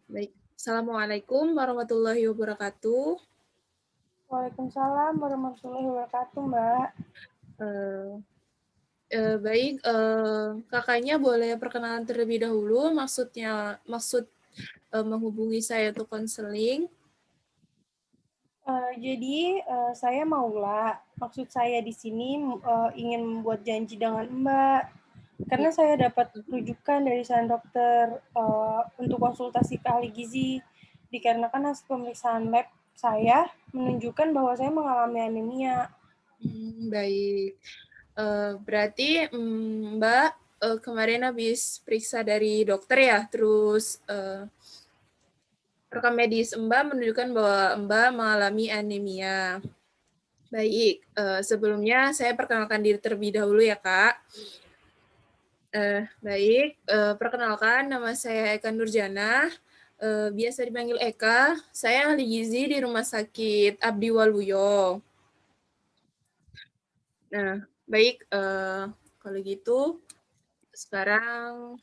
Baik. Assalamualaikum warahmatullahi wabarakatuh. Waalaikumsalam warahmatullahi wabarakatuh, Mbak. Eh, baik, kakaknya boleh perkenalan terlebih dahulu. Maksud menghubungi saya untuk konseling. Jadi, saya Maula. Maksud saya di sini ingin membuat janji dengan Mbak, karena Ya. saya dapat rujukan dari sang dokter untuk konsultasi ke ahli gizi, dikarenakan hasil pemeriksaan lab saya menunjukkan bahwa saya mengalami anemia. Baik. Berarti Mbak kemarin habis periksa dari dokter ya, terus rekam medis Mbak menunjukkan bahwa Mbak mengalami anemia. Baik, sebelumnya saya perkenalkan diri terlebih dahulu ya, Kak. Baik, perkenalkan nama saya Eka Nurjana, biasa dipanggil Eka. Saya ahli gizi di Rumah Sakit Abdi Waluyo. Nah, baik, kalau gitu sekarang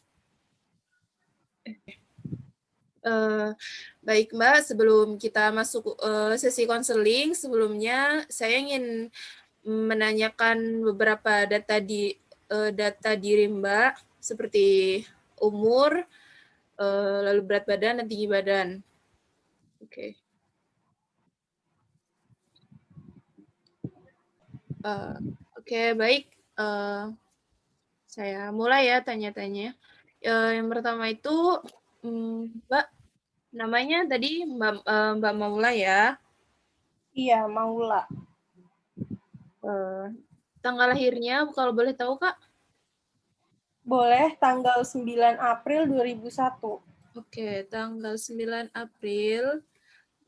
baik Mbak, sebelum kita masuk sesi konseling, sebelumnya saya ingin menanyakan beberapa data diri Mbak, seperti umur, lalu berat badan dan tinggi badan. Oke. Oke, baik. Saya mulai ya tanya-tanya. Yang pertama itu, Mbak, namanya tadi Mbak Maula ya. Iya, Maula. Tanggal lahirnya kalau boleh tahu, Kak? Boleh tanggal 9 April 2001. Oke, tanggal 9 April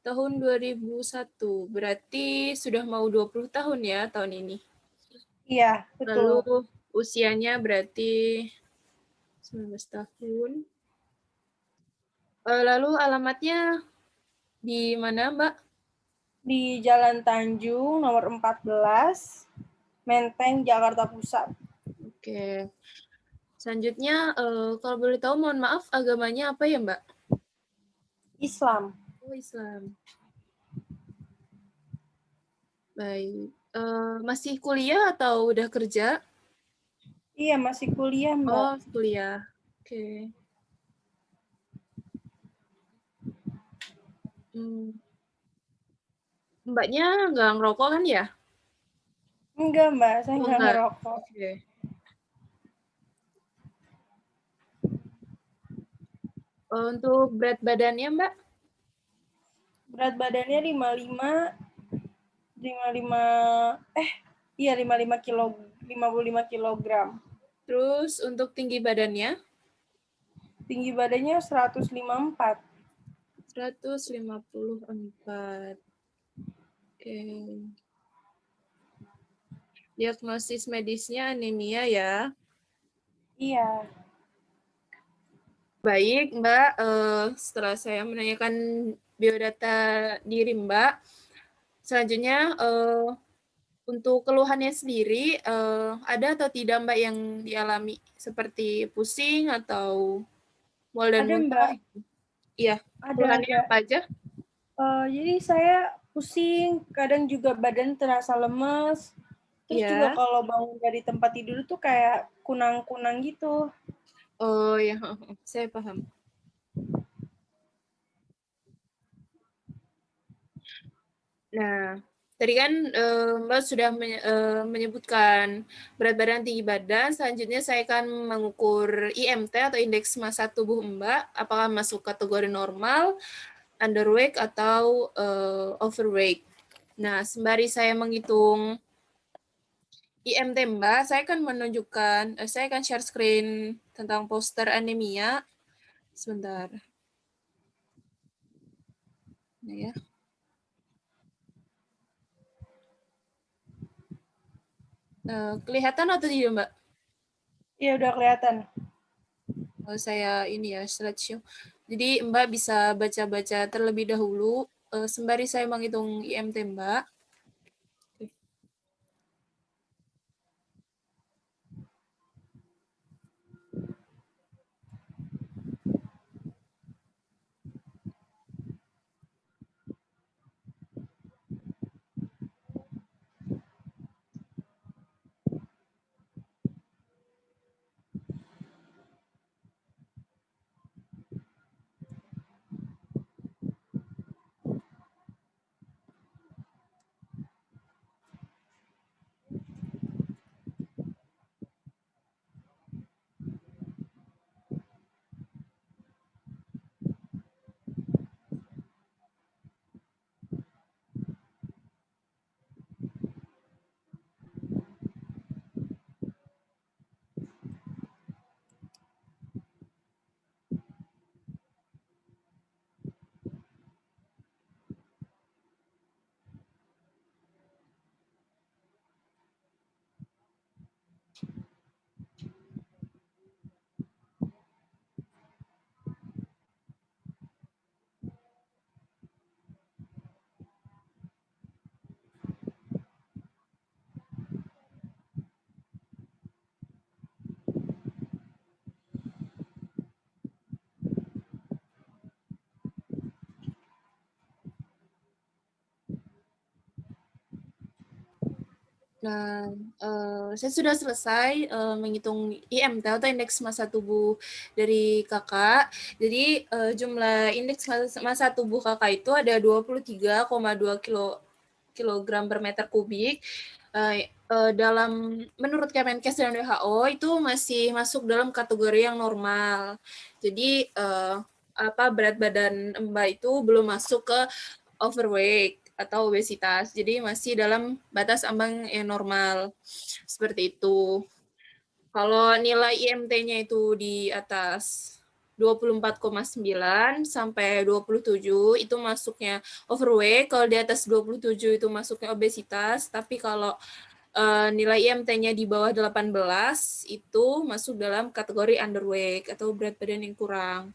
tahun 2001. Berarti sudah mau 20 tahun ya tahun ini. Iya, Lalu betul. usianya berarti 19 tahun. Lalu alamatnya di mana, Mbak? Di Jalan Tanjung nomor 14, Menteng, Jakarta Pusat. Oke. Selanjutnya, kalau boleh tahu, mohon maaf, agamanya apa ya, Mbak? Islam. Oh, Islam. Baik. Masih kuliah atau udah kerja? Iya, masih kuliah, Mbak. Oh, kuliah. Oke. Hmm. Mbaknya nggak ngerokok kan ya? Enggak, Mbak. Saya Oh, nggak enggak. ngerokok. Oke. Untuk berat badannya, Mbak? Berat badannya 55, 55, iya 55 kilo, 55 kilogram. Terus untuk tinggi badannya? Tinggi badannya 154. 154. Oke. Diagnosis medisnya anemia ya. Iya. Baik, Mbak. Setelah saya menanyakan biodata diri Mbak, selanjutnya untuk keluhannya sendiri, ada atau tidak Mbak yang dialami? Seperti pusing atau mual dan Ada, muntah? Mbak. Iya, keluhannya Ada. apa aja? Jadi saya pusing, kadang juga badan terasa lemes. Terus juga Iya. kalau bangun dari tempat tidur tuh kayak kunang-kunang gitu. Oh ya, saya paham. Nah, tadi kan Mbak sudah menyebutkan berat badan, tinggi badan. Selanjutnya saya akan mengukur IMT atau indeks massa tubuh Mbak. Apakah masuk kategori normal, underweight, atau overweight. Nah, sembari saya menghitung IMT Mbak, saya akan share screen tentang poster anemia. Sebentar. Nah, ya. Kelihatan atau tidak Mbak? Iya udah kelihatan. Saya ini ya slideshow. Jadi Mbak bisa baca-baca terlebih dahulu sembari saya menghitung IMT Mbak. Nah, saya sudah selesai menghitung IMT atau indeks massa tubuh dari kakak. Jadi jumlah indeks massa tubuh kakak itu ada 23,2 kilogram per meter kubik. Menurut Kemenkes dan WHO itu masih masuk dalam kategori yang normal. Jadi berat badan Mbak itu belum masuk ke overweight atau obesitas. Jadi masih dalam batas ambang yang normal. Seperti itu. Kalau nilai IMT-nya itu di atas 24,9 sampai 27 itu masuknya overweight, kalau di atas 27 itu masuknya obesitas, tapi kalau nilai IMT-nya di bawah 18 itu masuk dalam kategori underweight atau berat badan yang kurang.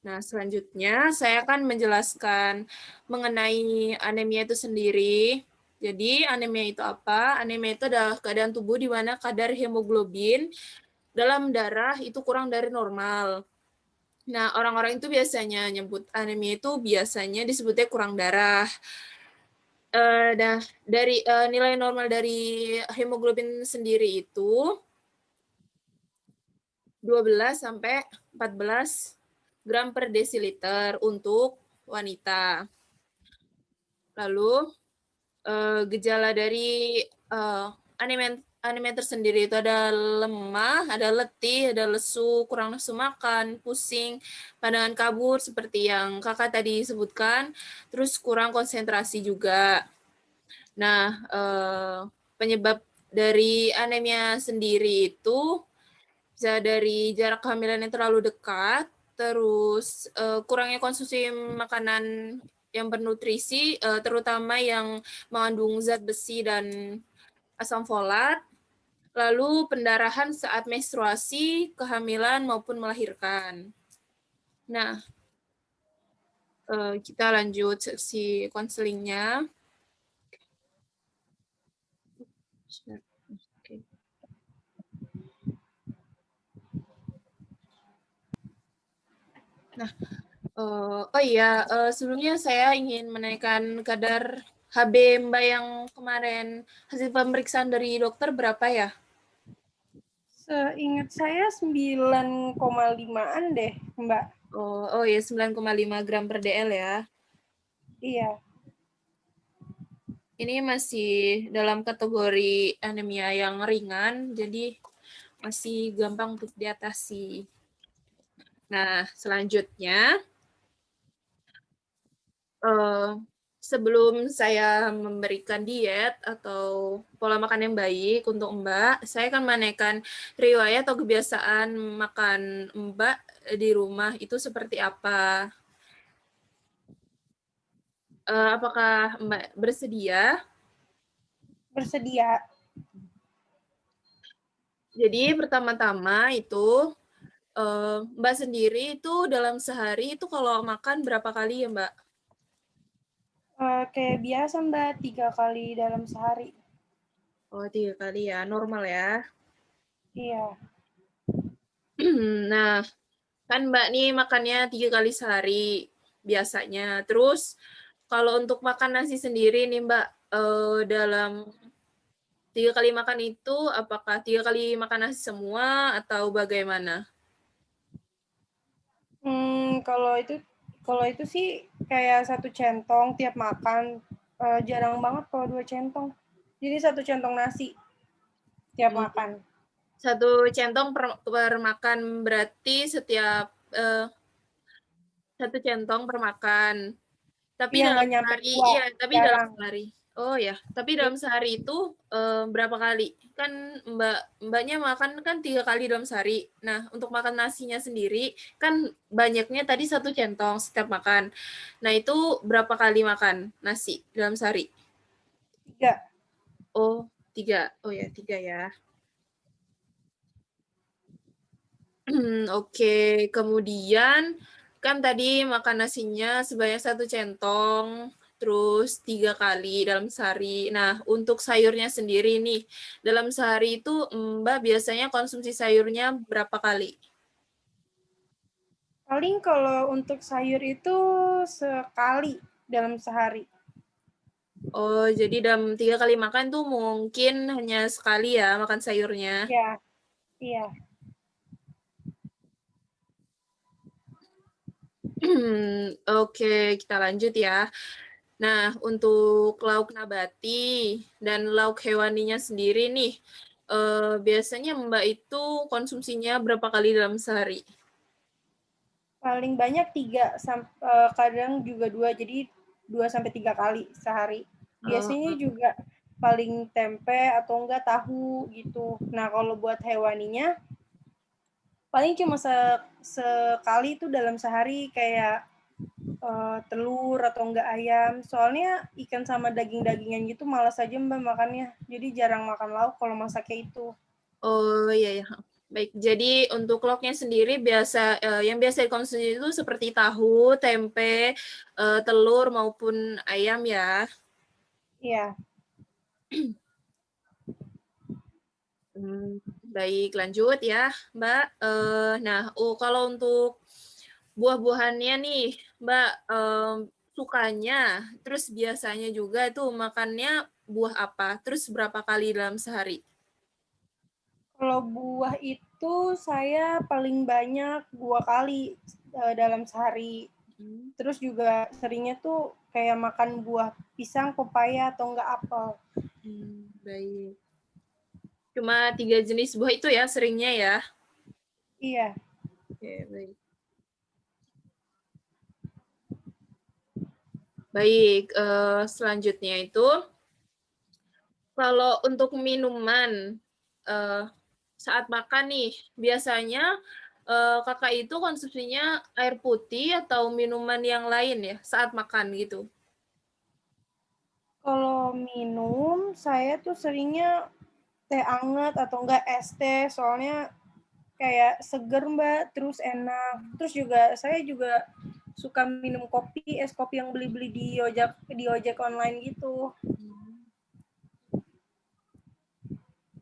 Nah, selanjutnya saya akan menjelaskan mengenai anemia itu sendiri. Jadi, anemia itu apa? Anemia itu adalah keadaan tubuh di mana kadar hemoglobin dalam darah itu kurang dari normal. Nah, orang-orang itu biasanya nyebut anemia itu biasanya disebutnya kurang darah. Dari nilai normal dari hemoglobin sendiri itu 12 sampai 14 gram per desiliter untuk wanita. Lalu gejala dari anemia tersendiri itu ada lemah, ada letih, ada lesu, kurang nafsu makan, pusing, pandangan kabur seperti yang kakak tadi sebutkan, terus kurang konsentrasi juga. Nah, penyebab dari anemia sendiri itu bisa dari jarak kehamilan yang terlalu dekat, terus kurangnya konsumsi makanan yang bernutrisi, terutama yang mengandung zat besi dan asam folat, lalu pendarahan saat menstruasi, kehamilan maupun melahirkan. Nah, kita lanjut seksi konselingnya. Oke. Nah, oh iya, sebelumnya saya ingin menaikkan kadar HB Mbak yang kemarin hasil pemeriksaan dari dokter berapa ya? Seingat saya 9,5-an deh, Mbak. Oh ya, 9,5 gram per DL ya. Iya. Ini masih dalam kategori anemia yang ringan, jadi masih gampang untuk diatasi. Nah, selanjutnya, sebelum saya memberikan diet atau pola makan yang baik untuk Mbak, saya akan menaikkan riwayat atau kebiasaan makan Mbak di rumah itu seperti apa. Apakah Mbak bersedia? Bersedia. Jadi pertama-tama itu Mbak sendiri itu dalam sehari itu kalau makan berapa kali ya Mbak? Kayak biasa, Mbak, 3 kali dalam sehari. Oh 3 kali ya, normal ya. Iya. Nah, kan Mbak nih makannya 3 kali sehari biasanya. Terus kalau untuk makan nasi sendiri nih Mbak, dalam 3 kali makan itu apakah 3 kali makan nasi semua atau bagaimana? Kalau itu sih kayak 1 centong tiap makan, jarang banget kalau 2 centong. Jadi 1 centong nasi tiap Hmm, makan. 1 centong per makan berarti setiap 1 centong per makan. Tapi Iya, dalam nggak nyampe sehari, 2, iya, tapi dalam jarang. sehari. Oh ya, tapi dalam sehari itu berapa kali? Kan Mbaknya makan kan 3 kali dalam sehari. Nah, untuk makan nasinya sendiri kan banyaknya tadi 1 centong setiap makan. Nah, itu berapa kali makan nasi dalam sehari? 3. Oh, 3. Oh ya, 3 ya. Oke, kemudian kan tadi makan nasinya sebanyak 1 centong, terus 3 kali dalam sehari. Nah, untuk sayurnya sendiri nih, dalam sehari itu Mbak biasanya konsumsi sayurnya berapa kali? Paling kalau untuk sayur itu sekali dalam sehari. Oh, jadi dalam 3 kali makan tuh mungkin hanya sekali ya makan sayurnya? Ya, iya. Oke, kita lanjut ya. Nah, untuk lauk nabati dan lauk hewaninya sendiri nih, biasanya Mbak itu konsumsinya berapa kali dalam sehari? Paling banyak 3, kadang juga 2, jadi 2 sampai 3 kali sehari. Biasanya Oh, juga paling tempe atau enggak tahu gitu. Nah, kalau buat hewaninya paling cuma sekali itu dalam sehari kayak telur atau enggak ayam. Soalnya ikan sama daging-dagingan gitu malas aja Mbak makannya. Jadi jarang makan lauk kalau masaknya itu. oh iya ya. Baik, jadi untuk lauknya sendiri yang biasa dikonsumsi itu seperti tahu, tempe, telur maupun ayam ya. Iya. Baik, lanjut ya, Mbak. Nah, kalau untuk buah-buahannya nih, Mbak, sukanya, terus biasanya juga tuh makannya buah apa? Terus berapa kali dalam sehari? Kalau buah itu saya paling banyak 2 kali dalam sehari. Hmm, Terus juga seringnya tuh kayak makan buah pisang, pepaya atau enggak apel. baik. Cuma 3 jenis buah itu ya seringnya ya? Iya. Oke, baik. Baik, selanjutnya itu kalau untuk minuman, eee, saat makan nih, biasanya, Kakak itu konsumsinya air putih atau minuman yang lain ya, saat makan gitu? Kalau minum, saya tuh seringnya teh anget atau enggak es teh, soalnya kayak seger Mbak, terus enak. Terus juga saya juga suka minum kopi, es kopi yang beli-beli di ojek online gitu. Mmm.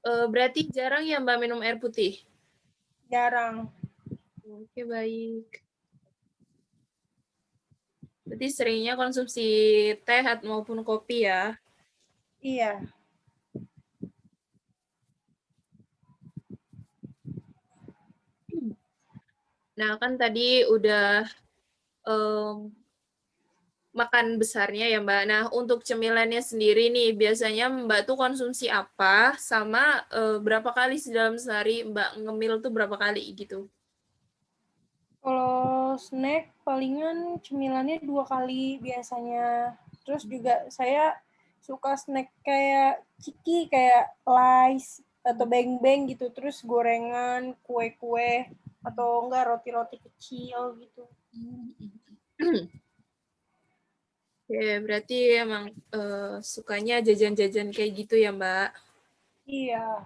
Berarti jarang ya Mbak minum air putih? Jarang. Oke, baik. Berarti seringnya konsumsi teh maupun kopi ya? Iya. Nah, kan tadi udah, mmm makan besarnya ya, Mbak. Nah, untuk cemilannya sendiri nih, biasanya Mbak tuh konsumsi apa, sama, berapa kali sih dalam sehari Mbak ngemil tuh berapa kali gitu? Kalau snack palingan cemilannya 2 kali biasanya. Terus juga saya suka snack kayak ciki, kayak Lays atau beng-beng gitu. Terus gorengan, kue-kue, atau enggak roti-roti kecil gitu. Oke, berarti emang, sukanya jajan-jajan kayak gitu ya, Mbak? Iya.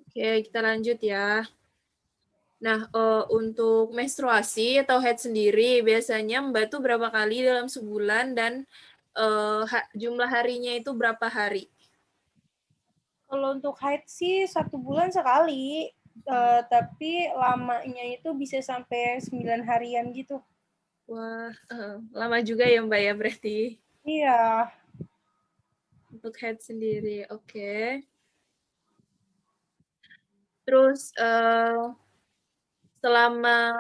Oke, kita lanjut ya. Nah, untuk menstruasi atau haid sendiri, biasanya Mbak tuh berapa kali dalam sebulan dan, jumlah harinya itu berapa hari? Kalau untuk haid sih 1 bulan sekali. Tapi lamanya itu bisa sampai 9 harian gitu. Wah, lama juga ya, Mbak, ya berarti Iya. untuk haid sendiri, oke. Terus, selama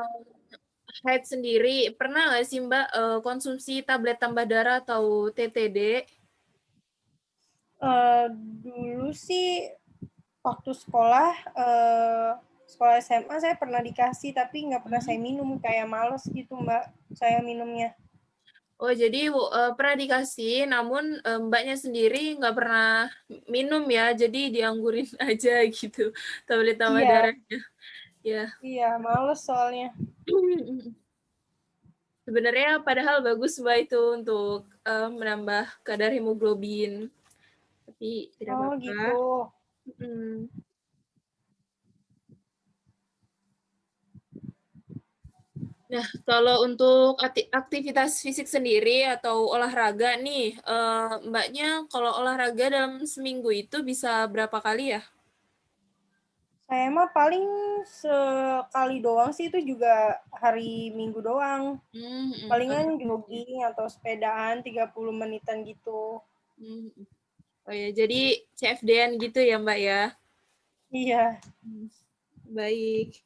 haid sendiri, pernah nggak sih, Mbak, konsumsi tablet tambah darah atau TTD? Eh, Dulu sih waktu sekolah SMA saya pernah dikasih tapi nggak pernah saya Mhm. minum, kayak males gitu Mbak saya minumnya. Oh, jadi, pernah dikasih, namun, Mbaknya sendiri nggak pernah minum ya, jadi dianggurin aja gitu, tablet tambah Iya, darahnya, ya. iya males soalnya. Sebenarnya padahal bagus, Mbak, itu untuk, menambah kadar hemoglobin, tapi tidak Oh apa-apa. gitu. Mhm. Nah, kalau untuk aktivitas fisik sendiri atau olahraga nih, Mbaknya kalau olahraga dalam seminggu itu bisa berapa kali ya? Saya mah paling sekali doang sih, itu juga hari Minggu doang. Palingan jogging atau sepedaan 30 menitan gitu. Oh ya, jadi CFD-an gitu ya Mbak ya? Iya. Baik.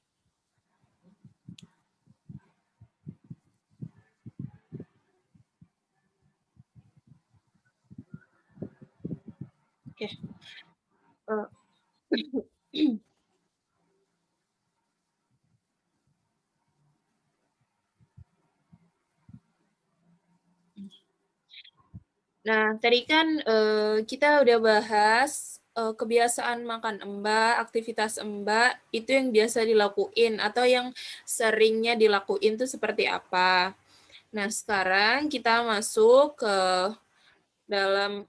Oke. Nah, tadi kan kita udah bahas kebiasaan makan Mbak, aktivitas Mbak, itu yang biasa dilakuin atau yang seringnya dilakuin itu seperti apa. Nah, sekarang kita masuk ke dalam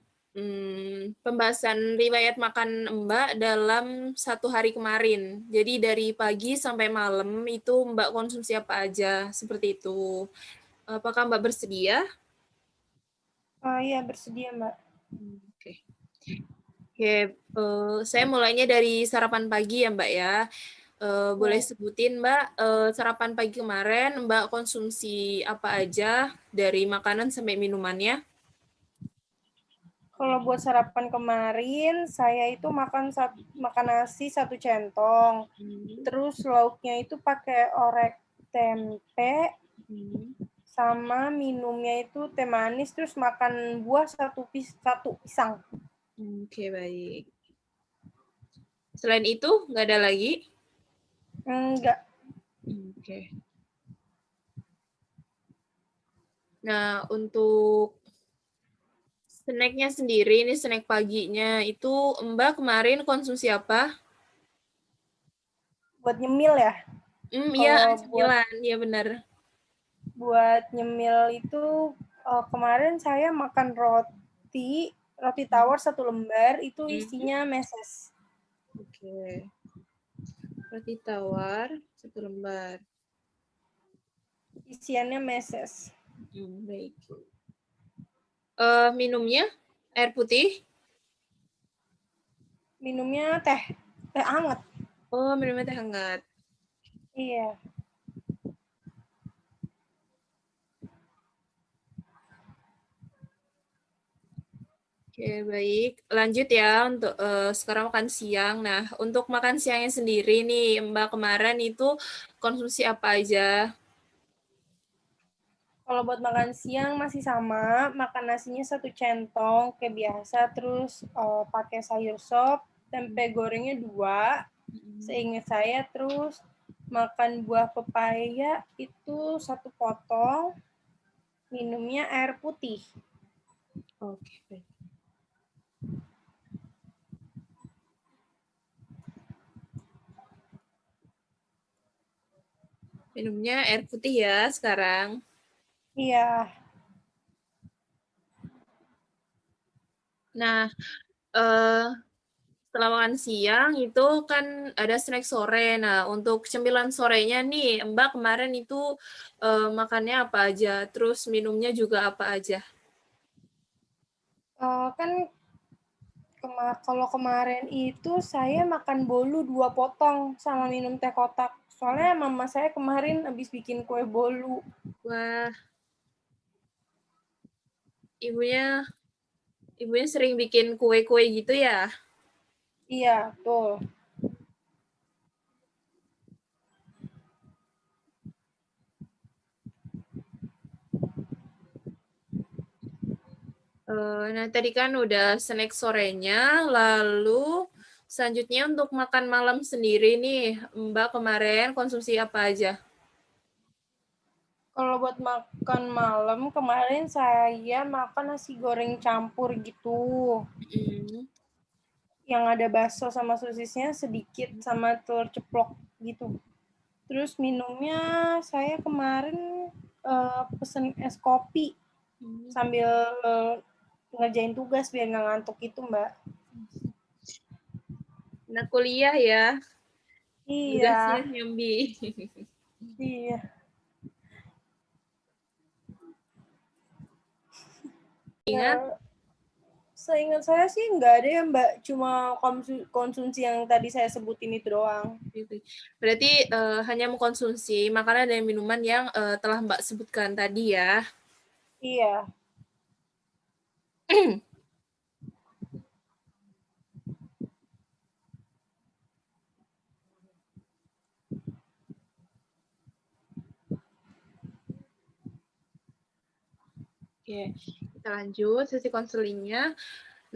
pembahasan riwayat makan Mbak dalam satu hari kemarin. Jadi dari pagi sampai malam itu Mbak konsumsi apa aja, seperti itu. Apakah Mbak bersedia? Iya, bersedia, Mbak. Oke. Oke, saya mulainya dari sarapan pagi ya Mbak ya. Boleh Ya. sebutin Mbak, sarapan pagi kemarin Mbak konsumsi apa aja dari makanan sampai minumannya? Kalau buat sarapan kemarin, saya itu makan nasi 1 centong. Hmm. Terus lauknya itu pakai orek tempe, sama minumnya itu teh manis, terus makan buah satu pisang. Oke, baik. Selain itu, nggak ada lagi? Enggak. Oke. Nah, untuk snacknya sendiri, ini snack paginya, itu Mbak kemarin konsumsi apa? Buat nyemil ya. Iya, Kalau cemilan, ya benar. buat nyemil itu kemarin saya makan roti tawar 1 lembar, itu isinya meses. Oke. Roti tawar, 1 lembar. Isiannya meses. Baik. Minumnya air putih? Minumnya teh hangat. Oh, minumnya teh hangat. Iya. Oke, baik. Lanjut ya untuk sekarang makan siang. Nah, untuk makan siangnya sendiri nih, Mbak kemarin itu konsumsi apa aja? Kalau buat makan siang masih sama, makan nasinya 1 centong kayak biasa, terus pakai sayur sop, tempe gorengnya 2, seingat saya, terus makan buah pepaya itu 1 potong, minumnya air putih. Oke, baik. Minumnya air putih ya sekarang. Iya. Nah, eh, setelah makan siang itu kan ada snack sore. Nah, untuk cemilan sorenya nih, Mbak kemarin itu makannya apa aja? Terus minumnya juga apa aja? Kan kalau kemarin itu saya makan bolu 2 potong sama minum teh kotak. Soalnya mama saya kemarin habis bikin kue bolu. Wah, ibunya ibunya sering bikin kue-kue gitu ya? Iya, tuh. Nah, tadi kan udah snack sorenya, lalu selanjutnya untuk makan malam sendiri nih, Mbak kemarin konsumsi apa aja? Kalau buat makan malam, kemarin saya makan nasi goreng campur gitu. Hmm. Yang ada bakso sama sosisnya sedikit sama telur ceplok gitu. Terus minumnya saya kemarin pesen es kopi sambil ngerjain tugas biar nggak ngantuk itu, Mbak. Nah, kuliah ya, tugasnya Iya, nyambi. iya. Ingat? Ya, Seingat saya sih nggak ada ya Mbak, cuma konsumsi yang tadi saya sebutin itu doang. Berarti hanya mengkonsumsi makanan dan minuman yang telah Mbak sebutkan tadi ya. Iya. Oke, kita lanjut sesi konselingnya.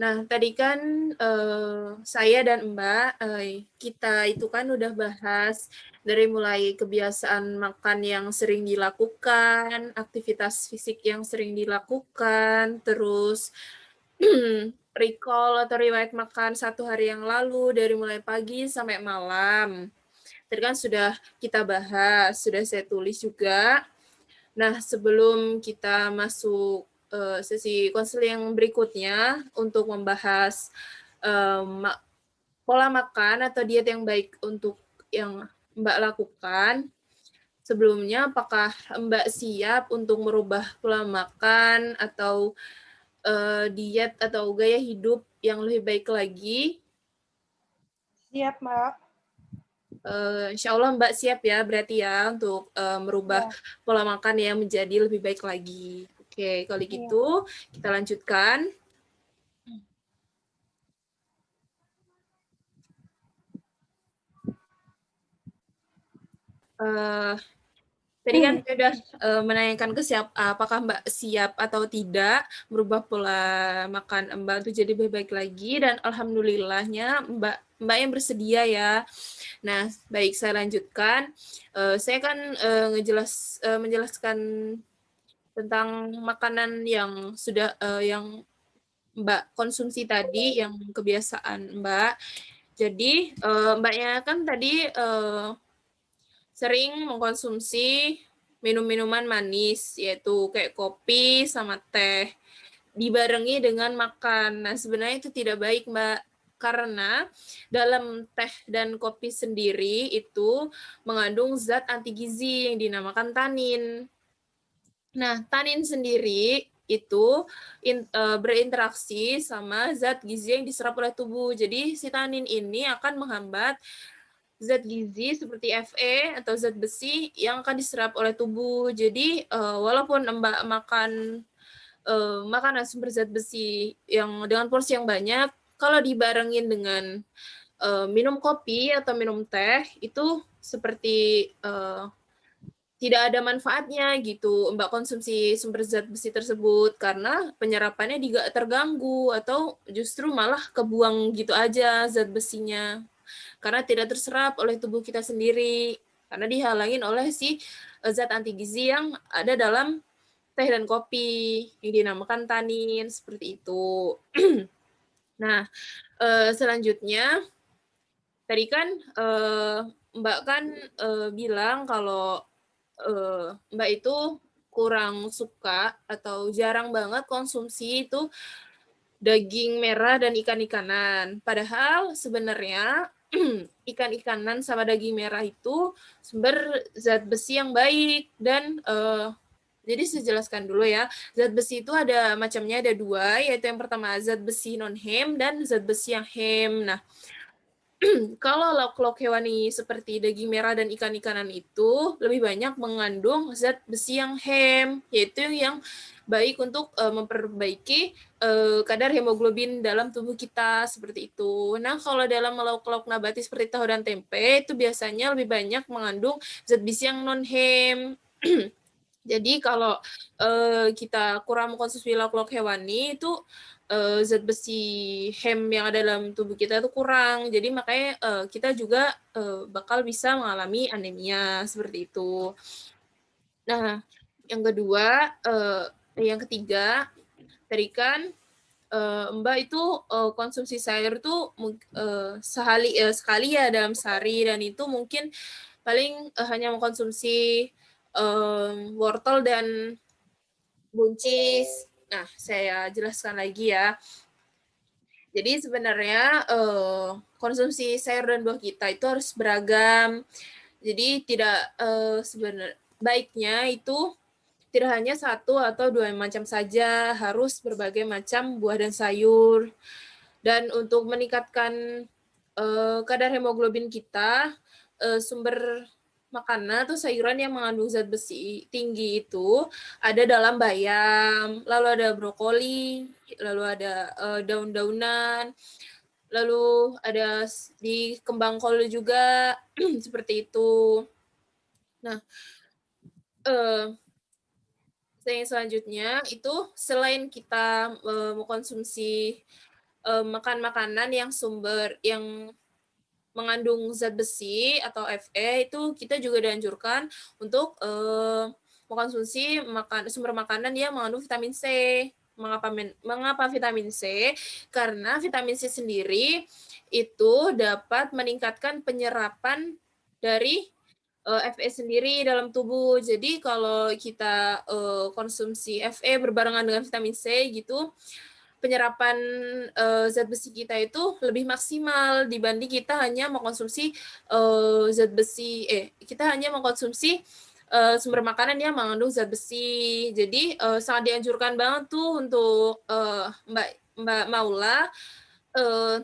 Nah, tadi kan saya dan Mbak, kita itu kan udah bahas dari mulai kebiasaan makan yang sering dilakukan, aktivitas fisik yang sering dilakukan, terus recall atau riwayat makan 1 hari yang lalu dari mulai pagi sampai malam. Tadi kan sudah kita bahas, sudah saya tulis juga. Nah, sebelum kita masuk sesi konseling berikutnya untuk membahas pola makan atau diet yang baik untuk yang Mbak lakukan, sebelumnya apakah Mbak siap untuk merubah pola makan atau diet atau gaya hidup yang lebih baik lagi? Siap, Mbak. Insya Allah Mbak siap ya berarti ya untuk merubah Ya. pola makan yang menjadi lebih baik lagi. Oke, kalau Ya. gitu kita lanjutkan. Tadi kan saya udah menanyakan apakah Mbak siap atau tidak merubah pola makan Mbak untuk jadi lebih baik lagi, dan alhamdulillahnya Mbak yang bersedia ya. Nah, baik, saya lanjutkan. Saya kan menjelaskan tentang makanan yang sudah yang Mbak konsumsi tadi, yang kebiasaan Mbak. Jadi Mbaknya kan tadi sering mengkonsumsi minum-minuman manis, yaitu kayak kopi sama teh, dibarengi dengan makan. Nah, sebenarnya itu tidak baik, Mbak, karena dalam teh dan kopi sendiri itu mengandung zat anti gizi yang dinamakan tanin. Nah, tanin sendiri itu berinteraksi sama zat gizi yang diserap oleh tubuh. Jadi, si tanin ini akan menghambat zat gizi seperti Fe atau zat besi yang akan diserap oleh tubuh. Jadi walaupun Mbak makan makanan sumber zat besi yang dengan porsi yang banyak, kalau dibarengin dengan minum kopi atau minum teh itu seperti tidak ada manfaatnya gitu Mbak konsumsi sumber zat besi tersebut, karena penyerapannya juga terganggu atau justru malah kebuang gitu aja zat besinya, karena tidak terserap oleh tubuh kita sendiri, karena dihalangin oleh si zat anti gizi yang ada dalam teh dan kopi yang dinamakan tanin, seperti itu. Nah, selanjutnya tadi kan Mbak kan bilang kalau Mbak itu kurang suka atau jarang banget konsumsi itu daging merah dan ikan-ikanan. Padahal sebenarnya ikan-ikanan sama daging merah itu sumber zat besi yang baik, dan jadi saya jelaskan dulu ya. Zat besi itu ada macamnya, ada 2, yaitu yang pertama zat besi non-hem dan zat besi yang hem. Nah, kalau lauk-lauk hewani seperti daging merah dan ikan-ikanan itu lebih banyak mengandung zat besi yang hem, yaitu yang baik untuk memperbaiki kadar hemoglobin dalam tubuh kita, seperti itu. Nah, kalau dalam lauk-lauk nabati seperti tahu dan tempe itu biasanya lebih banyak mengandung zat besi yang non-hem. Jadi kalau kita kurang mengkonsumsi lauk-lauk hewani itu zat besi hem yang ada dalam tubuh kita itu kurang. Jadi makanya kita juga bakal bisa mengalami anemia seperti itu. Nah, yang ketiga, tadi kan Mbak itu konsumsi sayur tuh sekali ya dalam sehari, dan itu mungkin paling hanya mengkonsumsi wortel dan buncis. Nah, saya jelaskan lagi ya. Jadi sebenarnya konsumsi sayur dan buah kita itu harus beragam. Jadi tidak sebenarnya baiknya itu tidak hanya 1 atau 2 macam saja, harus berbagai macam buah dan sayur. Dan untuk meningkatkan, kadar hemoglobin kita, sumber makanan atau sayuran yang mengandung zat besi tinggi itu ada dalam bayam, lalu ada brokoli, lalu ada, daun-daunan, lalu ada di kembang kol juga, seperti itu. Nah, yang selanjutnya itu selain kita, mengkonsumsi, makan makanan yang mengandung zat besi atau Fe, itu kita juga dianjurkan untuk, mengkonsumsi sumber makanan yang mengandung vitamin C. Mengapa vitamin C? Karena vitamin C sendiri itu dapat meningkatkan penyerapan dari, Fe sendiri dalam tubuh. Jadi kalau kita, konsumsi Fe berbarengan dengan vitamin C gitu, penyerapan, zat besi kita itu lebih maksimal dibanding kita hanya mengkonsumsi, kita hanya mengkonsumsi, sumber makanan yang mengandung zat besi. Jadi, sangat dianjurkan banget tuh untuk, Mbak Mbak Maula, eee,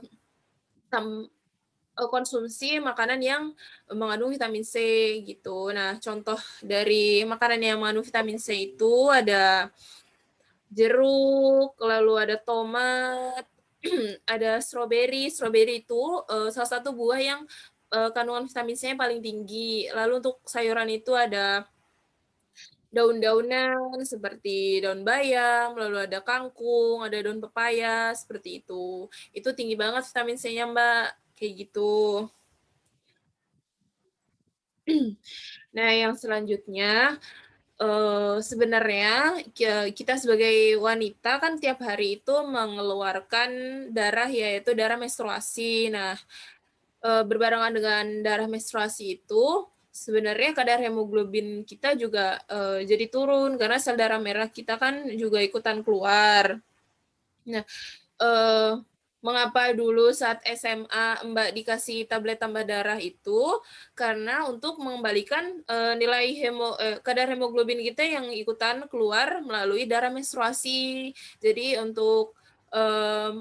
konsumsi makanan yang mengandung vitamin C gitu. Nah, contoh dari makanan yang mengandung vitamin C itu ada jeruk, lalu ada tomat, ada stroberi. Stroberi itu, salah satu buah yang, kandungan vitamin C-nya paling tinggi. Lalu untuk sayuran itu ada daun-daunan seperti daun bayam, lalu ada kangkung, ada daun pepaya, seperti itu. Itu tinggi banget vitamin C-nya, Mbak, kayak gitu. Nah, yang selanjutnya, sebenarnya kita sebagai wanita kan tiap hari itu mengeluarkan darah, yaitu darah menstruasi. Nah, berbarengan dengan darah menstruasi itu, sebenarnya kadar hemoglobin kita juga, jadi turun karena sel darah merah kita kan juga ikutan keluar. Nah, eee, mengapa dulu saat SMA Mbak dikasih tablet tambah darah itu, karena untuk mengembalikan, kadar hemoglobin kita yang ikutan keluar melalui darah menstruasi. Jadi untuk,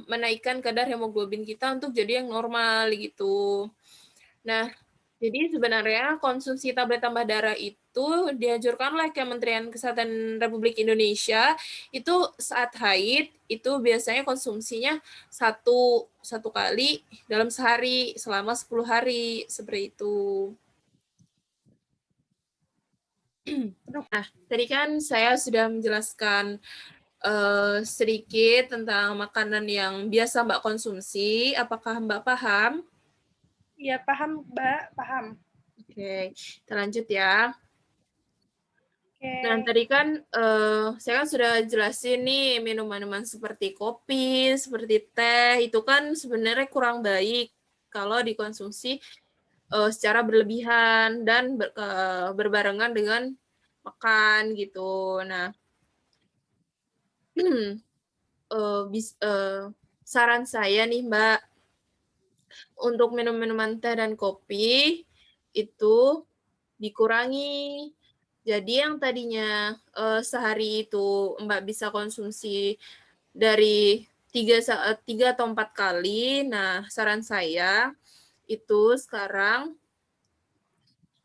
menaikkan kadar hemoglobin kita untuk jadi yang normal gitu. Nah, jadi sebenarnya konsumsi tablet tambah darah itu dianjurkan oleh Kementerian Kesehatan Republik Indonesia, itu saat haid, itu biasanya konsumsinya satu kali dalam sehari selama 10 hari, seperti itu. Nah, tadi kan saya sudah menjelaskan, sedikit tentang makanan yang biasa Mbak konsumsi, apakah Mbak paham? Iya, paham, Mbak, paham. Oke, kita lanjut ya. Nah, Oke. tadi kan, saya kan sudah jelasin nih minuman-minuman seperti kopi, seperti teh, itu kan sebenarnya kurang baik kalau dikonsumsi, secara berlebihan dan berbarengan dengan makan gitu. Nah, saran saya nih, Mbak, untuk minum-minuman teh dan kopi itu dikurangi. Jadi yang tadinya, sehari itu Mbak bisa konsumsi dari 3 atau 4 kali, nah saran saya itu sekarang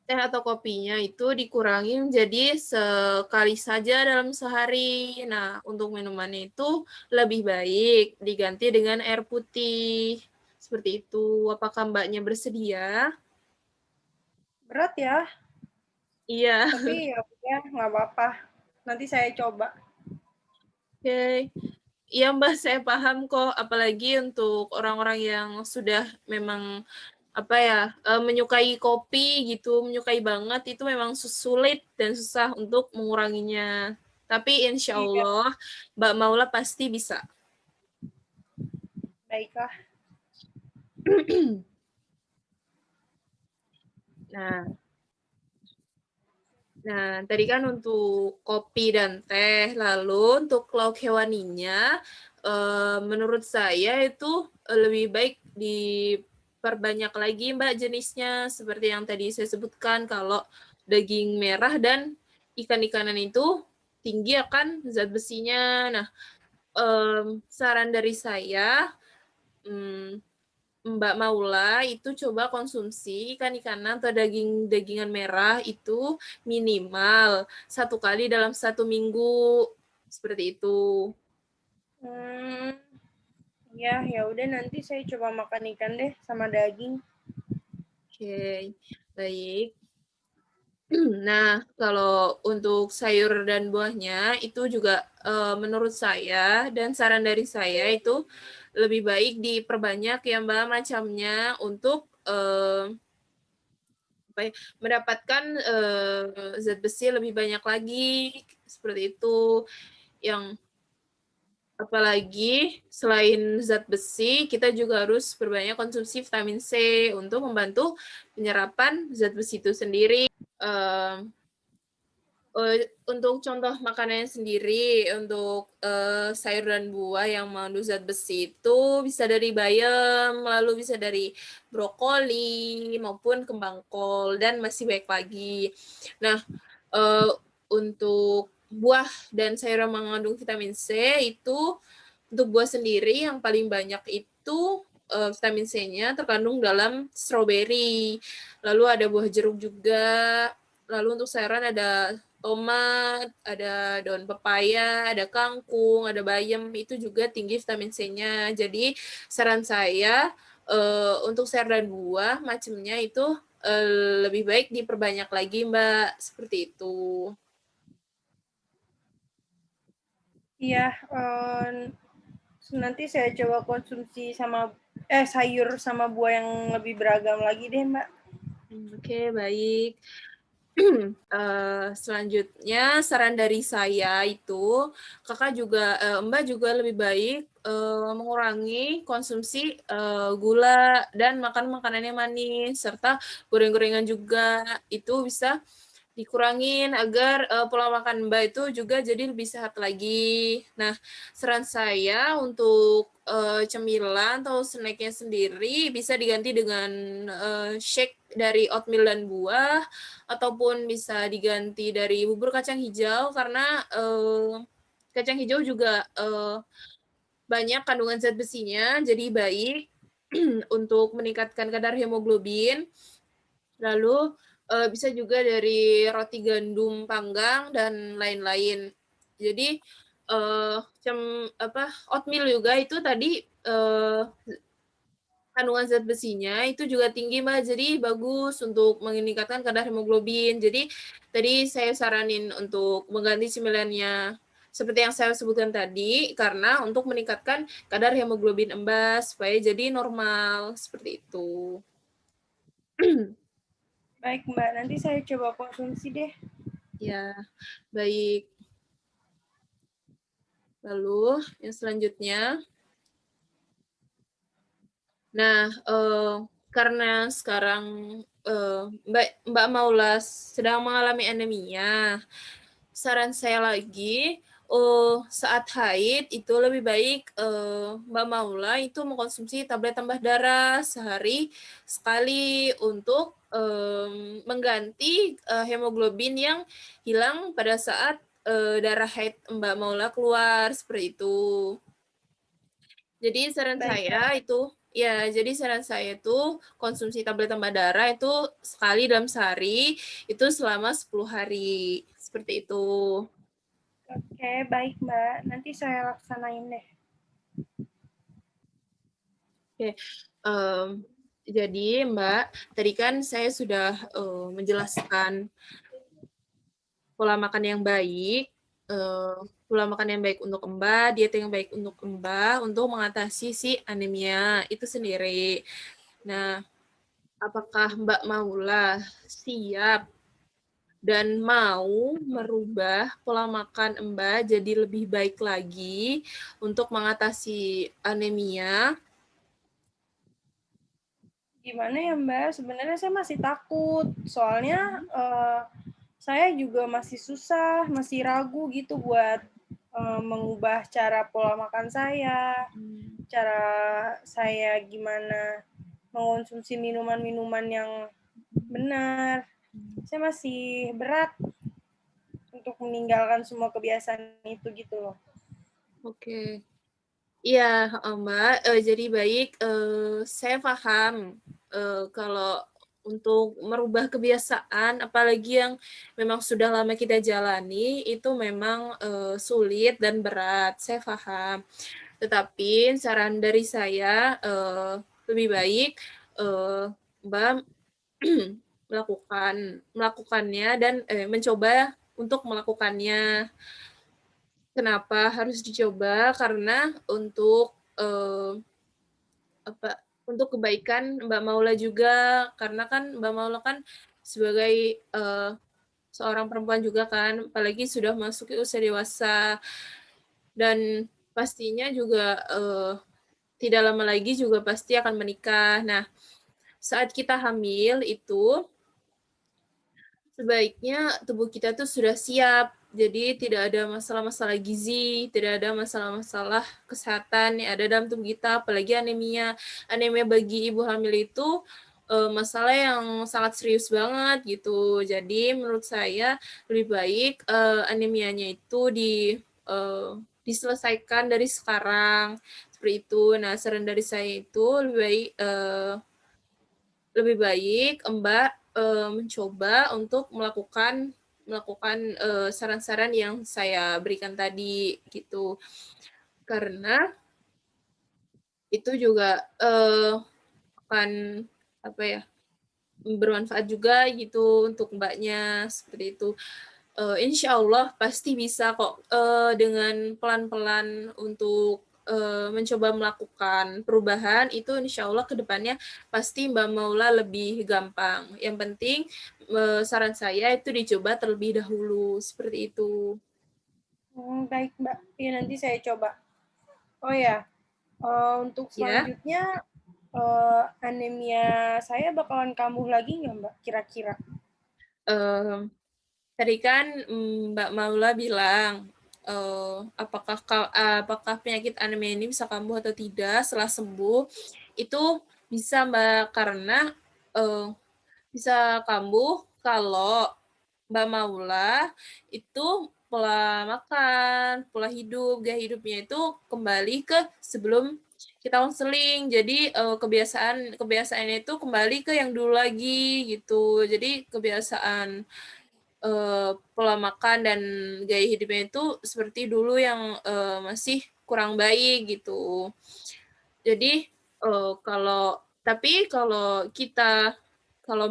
teh atau kopinya itu dikurangi menjadi sekali saja dalam sehari. Nah, untuk minumannya itu lebih baik diganti dengan air putih, seperti itu. Apakah Mbaknya bersedia? Berat ya, Iya. tapi ya udah nggak apa-apa. Nanti saya coba. Oke. Iya, Mbak, saya paham kok, apalagi untuk orang-orang yang sudah memang, apa ya, menyukai kopi gitu, menyukai banget, itu memang sulit dan susah untuk menguranginya. Tapi insya Iya, Allah Mbak Maula pasti bisa. baiklah. Nah nah, tadi kan untuk kopi dan teh, lalu untuk lauk hewaninya, menurut saya itu, lebih baik diperbanyak lagi, Mbak, jenisnya. Seperti yang tadi saya sebutkan, kalau daging merah dan ikan-ikanan itu tinggi akan zat besinya. Nah, saran dari saya, Mbak Maula itu coba konsumsi ikan-ikanan atau daging-dagingan merah itu minimal 1 kali dalam 1 minggu, seperti itu. Ya udah nanti saya coba makan ikan deh sama daging. Oke, baik. Nah, kalau untuk sayur dan buahnya itu juga menurut saya dan saran dari saya itu lebih baik diperbanyak ya Mbak macamnya untuk mendapatkan zat besi lebih banyak lagi seperti itu. Yang apalagi selain zat besi, kita juga harus berbanyak konsumsi vitamin C untuk membantu penyerapan zat besi itu sendiri. Untuk contoh makanannya sendiri, untuk sayur dan buah yang mengandung zat besi itu bisa dari bayam, lalu bisa dari brokoli maupun kembang kol dan masih banyak lagi. Nah, untuk buah dan sayur yang mengandung vitamin C itu untuk buah sendiri yang paling banyak itu vitamin C-nya terkandung dalam stroberi. Lalu ada buah jeruk juga. Lalu untuk sayuran ada tomat, ada daun pepaya, ada kangkung, ada bayam, itu juga tinggi vitamin C-nya. Jadi saran saya untuk sayur dan buah macamnya itu lebih baik diperbanyak lagi, Mbak. Seperti itu. Iya, nanti saya coba konsumsi sama sayur sama buah yang lebih beragam lagi deh, Mbak. Oke, baik. Selanjutnya saran dari saya itu kakak juga Mbak juga lebih baik mengurangi konsumsi gula dan makan makanan yang manis serta goreng-gorengan juga itu bisa dikurangin agar pola makan Mbak itu juga jadi lebih sehat lagi. Nah, saran saya untuk cemilan atau snacknya sendiri bisa diganti dengan shake dari oatmeal dan buah, ataupun bisa diganti dari bubur kacang hijau karena kacang hijau juga banyak kandungan zat besinya, jadi baik untuk meningkatkan kadar hemoglobin. Lalu bisa juga dari roti gandum panggang dan lain-lain. Jadi oatmeal juga itu tadi kandungan zat besinya itu juga tinggi Mbak, jadi bagus untuk meningkatkan kadar hemoglobin. Jadi tadi saya saranin untuk mengganti cemilannya seperti yang saya sebutkan tadi karena untuk meningkatkan kadar hemoglobin Mbak supaya jadi normal seperti itu. Baik, Mbak. Nanti saya coba konsumsi deh. Ya, baik. Lalu yang selanjutnya, nah karena sekarang Mbak Maula sedang mengalami anemia, saran saya lagi saat haid itu lebih baik Mbak Maula itu mengkonsumsi tablet tambah darah sehari sekali untuk mengganti hemoglobin yang hilang pada saat darah haid Mbak Maula keluar seperti itu. Jadi saran Baik, saya Mbak. itu jadi saran saya itu konsumsi tablet tambah darah itu sekali dalam sehari itu selama 10 hari. Seperti itu. Oke, baik, Mbak. Nanti saya laksanain deh. Oke. Jadi Mbak, tadi kan saya sudah menjelaskan pola makan yang baik, pola makan yang baik untuk Mbak, diet yang baik untuk Mbak, untuk mengatasi si anemia itu sendiri. Nah, apakah Mbak Maula siap dan mau merubah pola makan Mbak jadi lebih baik lagi untuk mengatasi anemia? Gimana ya, Mbak? Sebenarnya saya masih takut. Soalnya saya juga masih susah, masih ragu gitu buat mengubah cara pola makan saya, cara saya gimana mengonsumsi minuman-minuman yang benar. Saya masih berat. untuk meninggalkan semua kebiasaan itu gitu loh. Oke. Iya, Mbak. Jadi baik, saya paham kalau untuk merubah kebiasaan, apalagi yang memang sudah lama kita jalani, itu memang sulit dan berat. Saya paham. Tetapi saran dari saya lebih baik Mbak melakukannya dan mencoba untuk melakukannya. Kenapa harus dicoba? Karena untuk apa, untuk kebaikan Mbak Maula juga, karena kan Mbak Maula kan sebagai seorang perempuan juga kan, apalagi sudah masuk ke usia dewasa dan pastinya juga tidak lama lagi juga pasti akan menikah. Nah, saat kita hamil itu sebaiknya tubuh kita tuh sudah siap, jadi tidak ada masalah-masalah gizi, tidak ada masalah-masalah kesehatan yang ada dalam tubuh kita, apalagi anemia. Anemia bagi ibu hamil itu masalah yang sangat serius banget gitu. Jadi menurut saya lebih baik anemianya itu diselesaikan dari sekarang seperti itu. Nah, saran dari saya itu lebih baik Mbak mencoba untuk melakukan saran-saran yang saya berikan tadi gitu. Karena itu juga akan apa ya, bermanfaat juga gitu untuk Mbaknya seperti itu. Insya Allah pasti bisa kok dengan pelan-pelan untuk mencoba melakukan perubahan itu insya Allah ke depannya pasti Mbak Maula lebih gampang. Yang penting saran saya itu dicoba terlebih dahulu seperti itu. Baik Mbak, ya nanti saya coba. Oh ya, untuk Ya, selanjutnya anemia saya bakalan kambuh lagi nggak Mbak kira-kira? eh, tadi kan Mbak Maula bilang apakah penyakit anemia ini bisa kambuh atau tidak setelah sembuh? Itu bisa Mbak karena eh, bisa kambuh kalau Mbak Maula itu pola makan, pola hidup, gaya hidupnya itu kembali ke sebelum kita konseling. Jadi kebiasaannya itu kembali ke yang dulu lagi gitu. Jadi kebiasaan pola makan dan gaya hidupnya itu seperti dulu yang masih kurang baik gitu. Jadi kalau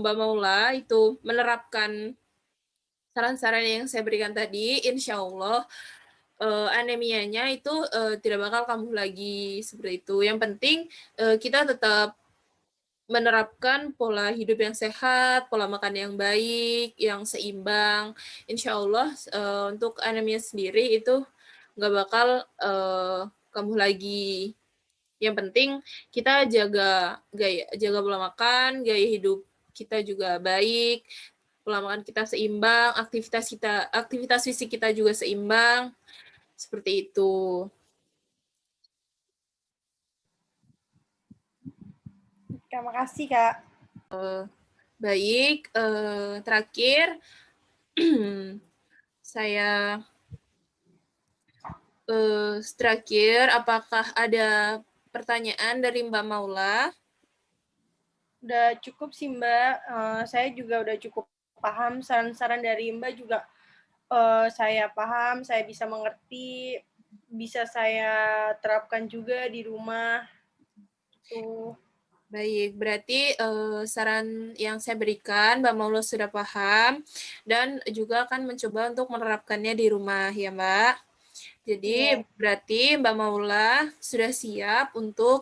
Mbak Maula itu menerapkan saran-saran yang saya berikan tadi, insya Allah anemianya itu tidak bakal kambuh lagi seperti itu. Yang penting kita tetap menerapkan pola hidup yang sehat, pola makan yang baik, yang seimbang. Insya Allah untuk anemia sendiri itu nggak bakal kambuh lagi. Yang penting kita jaga pola makan, gaya hidup kita juga baik, pola makan kita seimbang, aktivitas fisik kita juga seimbang, seperti itu. Terima kasih Kak. Baik, terakhir saya apakah ada pertanyaan dari Mbak Maula? Udah cukup sih Mbak, saya juga udah cukup paham saran-saran dari Mbak juga saya paham, saya bisa mengerti, bisa saya terapkan juga di rumah. Tuh. Baik, berarti saran yang saya berikan Mbak Maula sudah paham dan juga akan mencoba untuk menerapkannya di rumah ya Mbak. Jadi Iya. berarti Mbak Maula sudah siap untuk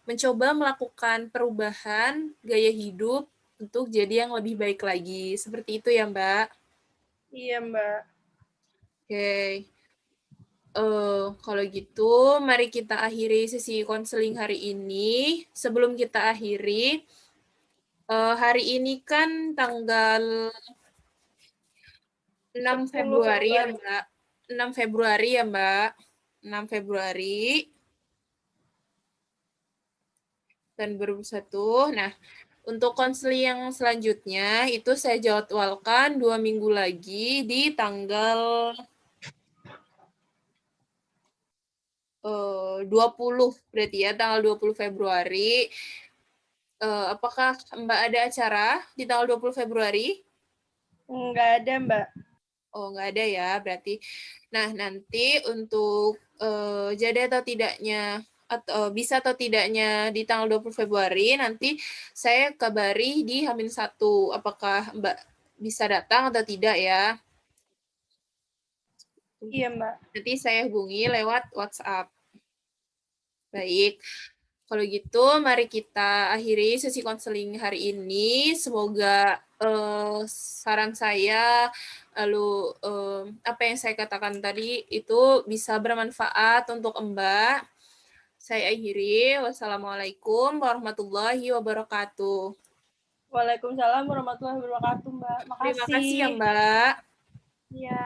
mencoba melakukan perubahan gaya hidup untuk jadi yang lebih baik lagi. Seperti itu ya Mbak. Iya Mbak. Oke. Kalau gitu, mari kita akhiri sesi konseling hari ini. Sebelum kita akhiri, hari ini kan tanggal 6 10 Februari ya, Februari. Mbak. 6 Februari ya, Mbak. 6 Februari tahun 2021. Nah, Untuk konseling yang selanjutnya itu saya jadwalkan 2 minggu lagi di tanggal 20 berarti ya, tanggal 20 Februari. Apakah Mbak ada acara di tanggal 20 Februari? Nggak ada, Mbak. Oh, nggak ada ya, berarti. Nah, nanti untuk jadi atau tidaknya, atau bisa atau tidaknya di tanggal 20 Februari, nanti saya kabari di H-1. Apakah Mbak bisa datang atau tidak ya? Iya, Mbak. Nanti saya hubungi lewat WhatsApp. Baik, kalau gitu mari kita akhiri sesi konseling hari ini. Semoga saran saya, lalu apa yang saya katakan tadi itu bisa bermanfaat untuk Mbak. Saya akhiri. Wassalamualaikum warahmatullahi wabarakatuh. Waalaikumsalam warahmatullahi wabarakatuh, Mbak. Terima kasih ya Makasih. Mbak. Iya.